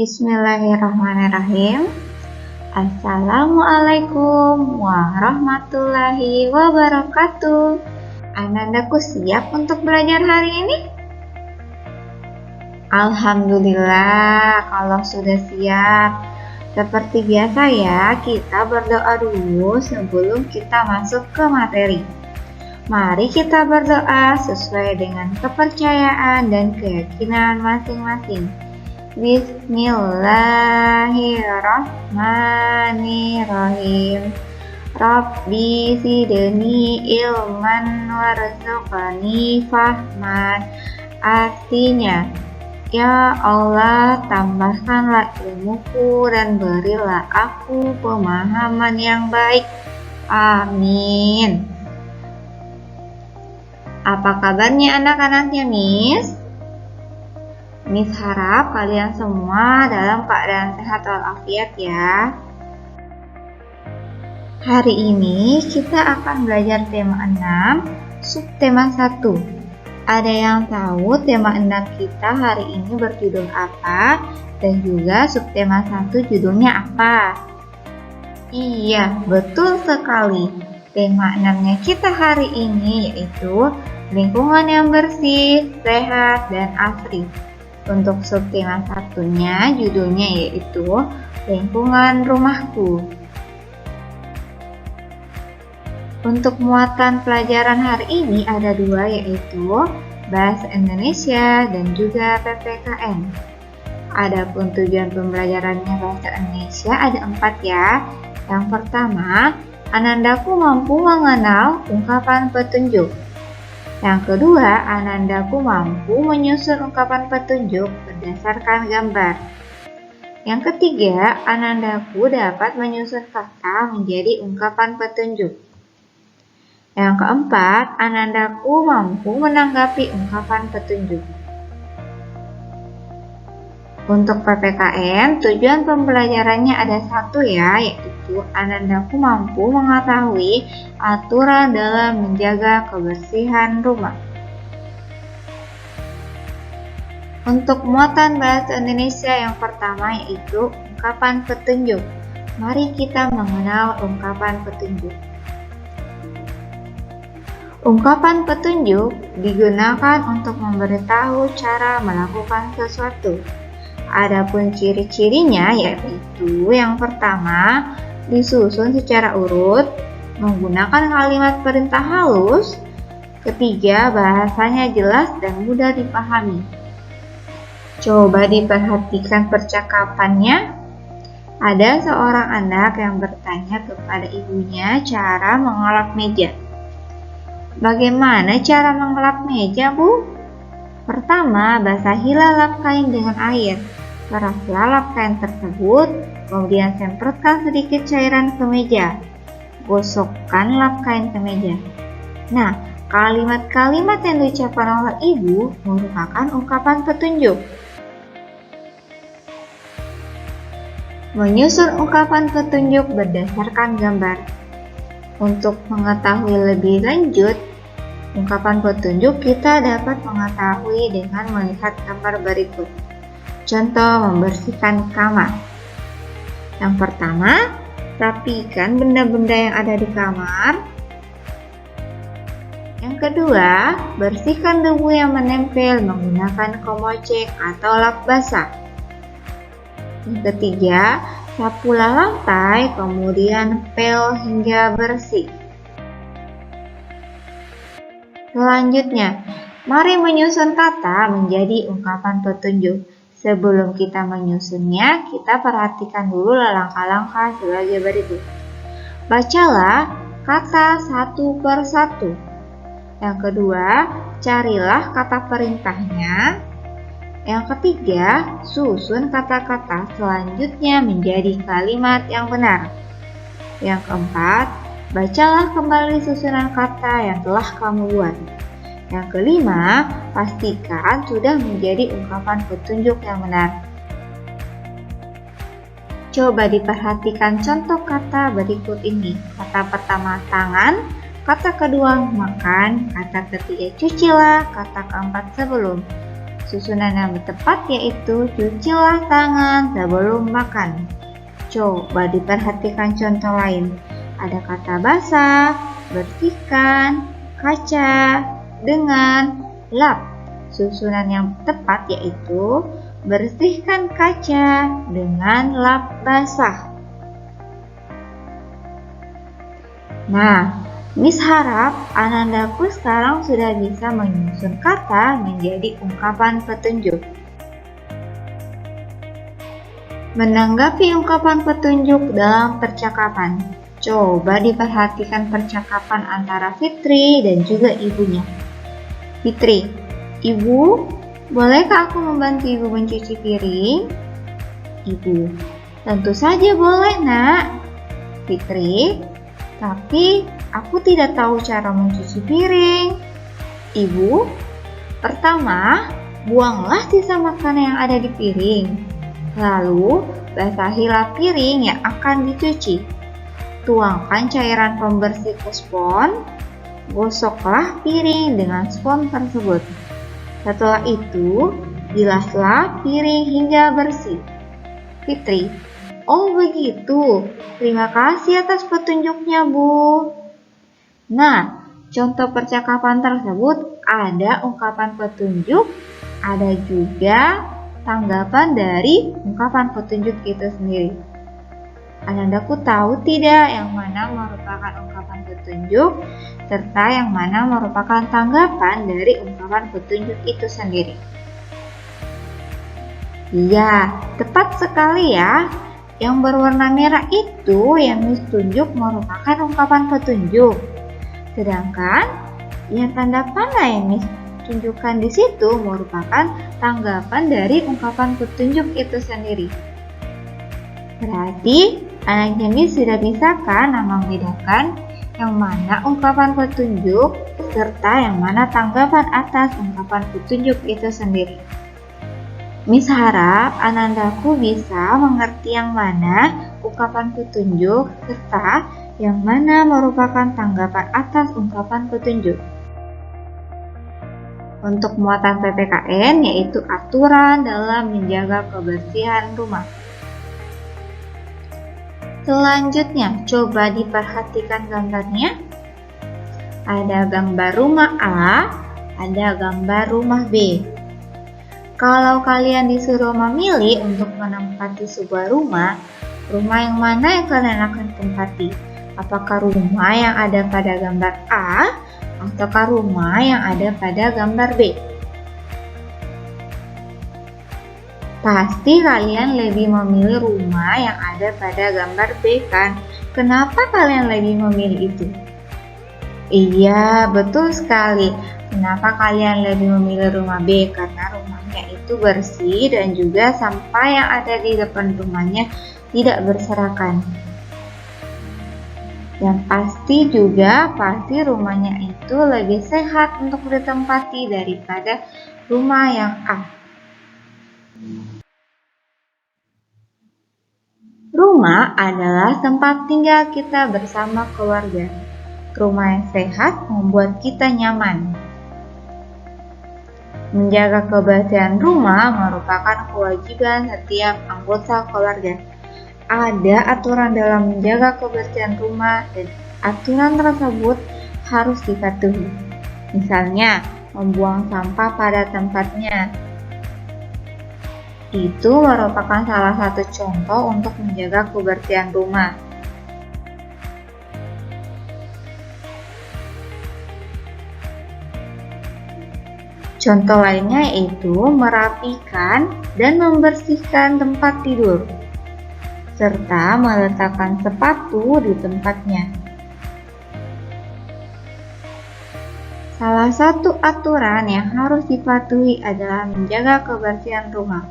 Bismillahirrahmanirrahim. Assalamualaikum warahmatullahi wabarakatuh. Anandaku siap untuk belajar hari ini? Alhamdulillah kalau sudah siap. Seperti biasa ya, kita berdoa dulu sebelum kita masuk ke materi. Mari kita berdoa sesuai dengan kepercayaan dan keyakinan masing-masing. Bismillahirrahmanirrahim. Rabbi zidni ilman warzuqni fahman. Artinya, ya Allah, tambahkanlah ilmuku dan berilah aku pemahaman yang baik. Amin. Apa kabarnya anak-anaknya, Miss? Miss harap kalian semua dalam keadaan sehat walafiat ya. Hari ini kita akan belajar tema 6, subtema 1. Ada yang tahu tema 6 kita hari ini berjudul apa? Dan juga subtema 1 judulnya apa? Iya, betul sekali. Tema 6-nya kita hari ini yaitu lingkungan yang bersih, sehat, dan asri. Untuk subtema 1-nya judulnya yaitu lingkungan rumahku. Untuk muatan pelajaran hari ini ada 2 yaitu Bahasa Indonesia dan juga PPKN. Adapun tujuan pembelajarannya Bahasa Indonesia ada 4 ya. Yang pertama, Anandaku mampu mengenal ungkapan petunjuk. Yang kedua, Anandaku mampu menyusun ungkapan petunjuk berdasarkan gambar. Yang ketiga, Anandaku dapat menyusun kata menjadi ungkapan petunjuk. Yang keempat, Anandaku mampu menanggapi ungkapan petunjuk. Untuk PPKN, tujuan pembelajarannya ada 1 ya, yaitu Anandaku mampu mengetahui aturan dalam menjaga kebersihan rumah. Untuk muatan bahasa Indonesia yang pertama yaitu ungkapan petunjuk. Mari kita mengenal ungkapan petunjuk. Ungkapan petunjuk digunakan untuk memberitahu cara melakukan sesuatu. Adapun ciri-cirinya yaitu yang pertama, disusun secara urut, menggunakan kalimat perintah halus. Ketiga, bahasanya jelas dan mudah dipahami. Coba diperhatikan percakapannya. Ada seorang anak yang bertanya kepada ibunya cara mengelap meja. Bagaimana cara mengelap meja, Bu? Pertama, basahilah lap kain dengan air. Peraslah lap kain tersebut, kemudian semprotkan sedikit cairan ke meja. Gosokkan lap kain ke meja. Nah, kalimat-kalimat yang diucapkan oleh ibu merupakan ungkapan petunjuk. Menyusun ungkapan petunjuk berdasarkan gambar. Untuk mengetahui lebih lanjut, ungkapan petunjuk kita dapat mengetahui dengan melihat gambar berikut. Contoh membersihkan kamar. Yang pertama, rapikan benda-benda yang ada di kamar. Yang kedua, bersihkan debu yang menempel menggunakan komocek atau lap basah. Yang ketiga, sapulah lantai, kemudian pel hingga bersih. Selanjutnya, mari menyusun kata menjadi ungkapan petunjuk. Sebelum kita menyusunnya, kita perhatikan dulu langkah-langkah sebagai berikut. Bacalah kata satu per satu. Yang kedua, carilah kata perintahnya. Yang ketiga, susun kata-kata selanjutnya menjadi kalimat yang benar. Yang keempat, bacalah kembali susunan kata yang telah kamu buat. Yang kelima, pastikan sudah menjadi ungkapan petunjuk yang benar. Coba diperhatikan contoh kata berikut ini. Kata pertama tangan, kata kedua makan, kata ketiga cucilah, kata keempat sebelum. Susunan yang tepat yaitu cucilah tangan sebelum makan. Coba diperhatikan contoh lain. Ada kata basah, bersihkan, kaca, dengan, lap. Susunan yang tepat yaitu bersihkan kaca dengan lap basah. Nah, Miss harap Anandaku sekarang sudah bisa menyusun kata menjadi ungkapan petunjuk. Menanggapi ungkapan petunjuk dalam percakapan, coba diperhatikan percakapan antara Fitri dan juga ibunya. Fitri, Ibu, bolehkah aku membantu Ibu mencuci piring? Ibu, tentu saja boleh, Nak. Fitri, tapi aku tidak tahu cara mencuci piring. Ibu, pertama, buanglah sisa makanan yang ada di piring. Lalu, basahilah piring yang akan dicuci. Tuangkan cairan pembersih ke spons. Gosoklah piring dengan spons tersebut. Setelah itu, bilaslah piring hingga bersih. Fitri, oh begitu. Terima kasih atas petunjuknya, Bu. Nah, contoh percakapan tersebut ada ungkapan petunjuk, ada juga tanggapan dari ungkapan petunjuk itu sendiri. Anandaku tahu tidak yang mana merupakan ungkapan petunjuk serta yang mana merupakan tanggapan dari ungkapan petunjuk itu sendiri? Iya, tepat sekali ya. Yang berwarna merah itu yang Miss tunjuk merupakan ungkapan petunjuk. Sedangkan yang tanda panah yang Miss tunjukkan di situ merupakan tanggapan dari ungkapan petunjuk itu sendiri. Berarti anaknya Miss sudah bisa kan membedakan yang mana ungkapan petunjuk serta yang mana tanggapan atas ungkapan petunjuk itu sendiri. Miss harap Anandaku bisa mengerti yang mana ungkapan petunjuk serta yang mana merupakan tanggapan atas ungkapan petunjuk. Untuk muatan PPKN yaitu aturan dalam menjaga kebersihan rumah. Selanjutnya, coba diperhatikan gambarnya. Ada gambar rumah A, ada gambar rumah B. Kalau kalian disuruh memilih untuk menempati sebuah rumah yang mana yang kalian akan tempati? Apakah rumah yang ada pada gambar A ataukah rumah yang ada pada gambar B? Pasti kalian lebih memilih rumah yang ada pada gambar B kan? Kenapa kalian lebih memilih itu? Iya, betul sekali. Kenapa kalian lebih memilih rumah B? Karena rumahnya itu bersih dan juga sampah yang ada di depan rumahnya tidak berserakan. Yang pasti rumahnya itu lebih sehat untuk ditempati daripada rumah yang A. Rumah adalah tempat tinggal kita bersama keluarga. Rumah yang sehat membuat kita nyaman. Menjaga kebersihan rumah merupakan kewajiban setiap anggota keluarga. Ada aturan dalam menjaga kebersihan rumah dan aturan tersebut harus dipatuhi. Misalnya, membuang sampah pada tempatnya. Itu merupakan salah satu contoh untuk menjaga kebersihan rumah. Contoh lainnya yaitu merapikan dan membersihkan tempat tidur, serta meletakkan sepatu di tempatnya. Salah satu aturan yang harus dipatuhi adalah menjaga kebersihan rumah.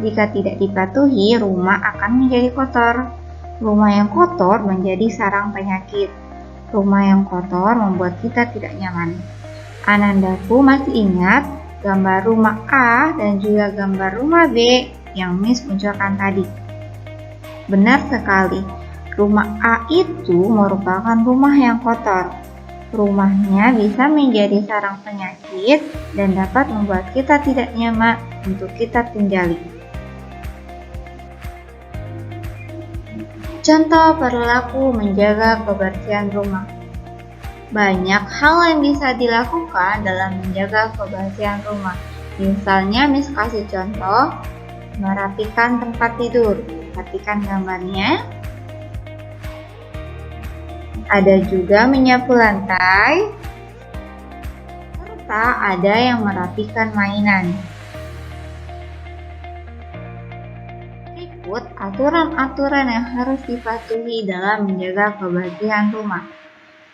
Jika tidak dipatuhi, rumah akan menjadi kotor. Rumah yang kotor menjadi sarang penyakit. Rumah yang kotor membuat kita tidak nyaman. Anandaku masih ingat gambar rumah A dan juga gambar rumah B yang Miss munculkan tadi. Benar sekali, rumah A itu merupakan rumah yang kotor. Rumahnya bisa menjadi sarang penyakit dan dapat membuat kita tidak nyaman untuk kita tinggali. Contoh perilaku menjaga kebersihan rumah. Banyak hal yang bisa dilakukan dalam menjaga kebersihan rumah. Misalnya, kasih contoh, merapikan tempat tidur. Perhatikan gambarnya. Ada juga menyapu lantai, serta ada yang merapikan mainan. Ikut aturan-aturan yang harus dipatuhi dalam menjaga kebersihan rumah.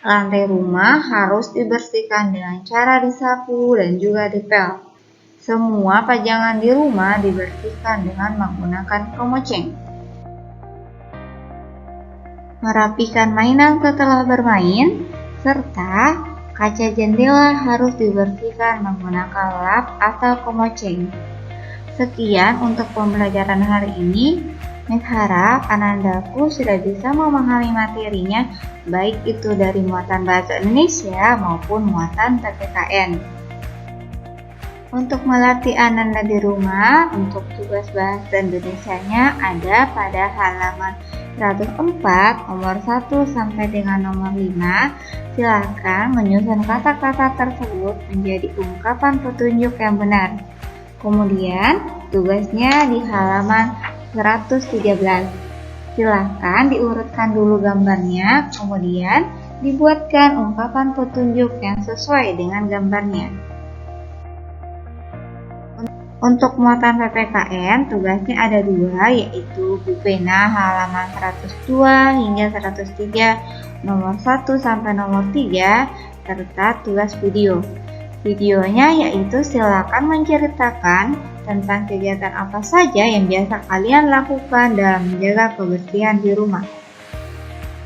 Lantai rumah harus dibersihkan dengan cara disapu dan juga dipel. Semua pajangan di rumah dibersihkan dengan menggunakan kemoceng. Merapikan mainan setelah bermain, serta kaca jendela harus dibersihkan menggunakan lap atau kemoceng. Sekian untuk pembelajaran hari ini. Miss harap Anandaku sudah bisa memahami materinya, baik itu dari muatan bahasa Indonesia maupun muatan PPKN. Untuk melatih Ananda di rumah, untuk tugas bahasa Indonesianya ada pada halaman 104, nomor 1 sampai dengan nomor 5. Silakan menyusun kata-kata tersebut menjadi ungkapan petunjuk yang benar. Kemudian, tugasnya di halaman 113. Silahkan diurutkan dulu gambarnya, kemudian dibuatkan ungkapan petunjuk yang sesuai dengan gambarnya. Untuk muatan PPKN, tugasnya ada 2, yaitu buku pena halaman 102 hingga 103, nomor 1 sampai nomor 3, serta tugas video. Videonya yaitu silakan menceritakan tentang kegiatan apa saja yang biasa kalian lakukan dalam menjaga kebersihan di rumah.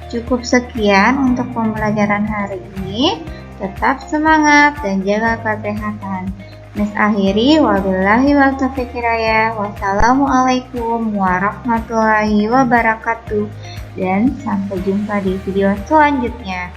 Cukup sekian untuk pembelajaran hari ini. Tetap semangat dan jaga kesehatan. Miss akhiri, wabillahi wal taufiq hidayah. Wassalamualaikum warahmatullahi wabarakatuh. Dan sampai jumpa di video selanjutnya.